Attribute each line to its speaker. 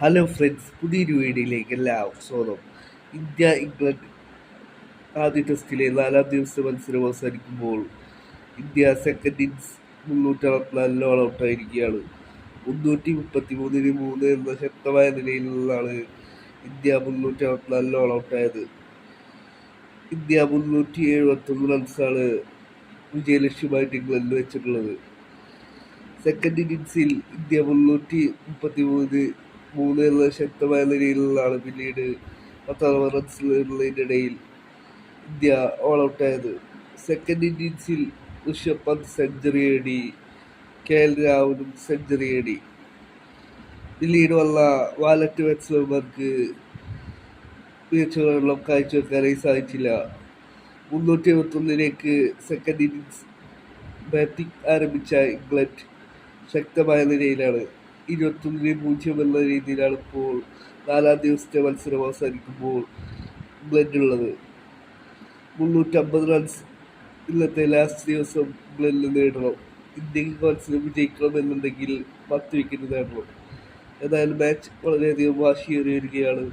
Speaker 1: Hello friends, പുതിയൊരു വീഡിയോയിലേക്ക് എല്ലാവർക്കും സ്വാഗതം. ഇന്ത്യ ഇംഗ്ലണ്ട് ആദ്യ ടെസ്റ്റിലെ 4-ാം ദിവസത്തെ മത്സരം അവസാനിക്കുമ്പോൾ ഇന്ത്യ സെക്കൻഡ് ഇന്നിങ്സ് 364 ഓൾ ഔട്ടായിരിക്കുകയാണ്. 333-3 എന്ന ശക്തമായ നിലയിലാണ് ഇന്ത്യ 364 ഓൾ ഔട്ടായത്. ഇന്ത്യ 371 റൺസാണ് വിജയലക്ഷ്യമായിട്ട് ഇംഗ്ലണ്ടിൽ വെച്ചിട്ടുള്ളത്. സെക്കൻഡ് ഇന്നിങ്സിൽ ഇന്ത്യ 333 എന്ന ശക്തമായ നിലയിലാണ് പിന്നീട് 16 റൺസിനുള്ളതിനിടയിൽ ഇന്ത്യ ഓൾ ഔട്ടായത്. സെക്കൻഡ് ഇന്നിങ്സിൽ ഋഷഭ് പന്ത് സെഞ്ചുറി നേടി, KL രാഹുലും സെഞ്ചുറി നേടി. പിന്നീട് വന്ന വാലറ്റ് ബാറ്റ്സ്മാൻമാർക്ക് മികച്ച പ്രകടനം കാഴ്ചവെക്കാനായി സാധിച്ചില്ല. 371 സെക്കൻഡ് ഇന്നിങ്സ് ബാറ്റിംഗ് ആരംഭിച്ച ഇംഗ്ലണ്ട് ശക്തമായ നിലയിലാണ്. 21-0 എന്ന രീതിയിലാണ് ഇപ്പോൾ 4-ാം ദിവസത്തെ മത്സരം അവസാനിക്കുമ്പോൾ ഇംഗ്ലണ്ട് ഉള്ളത്. 350 റൺസ് ഇന്നത്തെ ലാസ്റ്റ് ദിവസം ഇംഗ്ലണ്ടിൽ നേടണം. ഇന്ത്യക്ക് മത്സരം വിജയിക്കണം എന്നുണ്ടെങ്കിൽ 10 വിക്കറ്റ് നേടണം. ഏതായാലും മാച്ച് വളരെയധികം വാശിയേറി വരികയാണ്.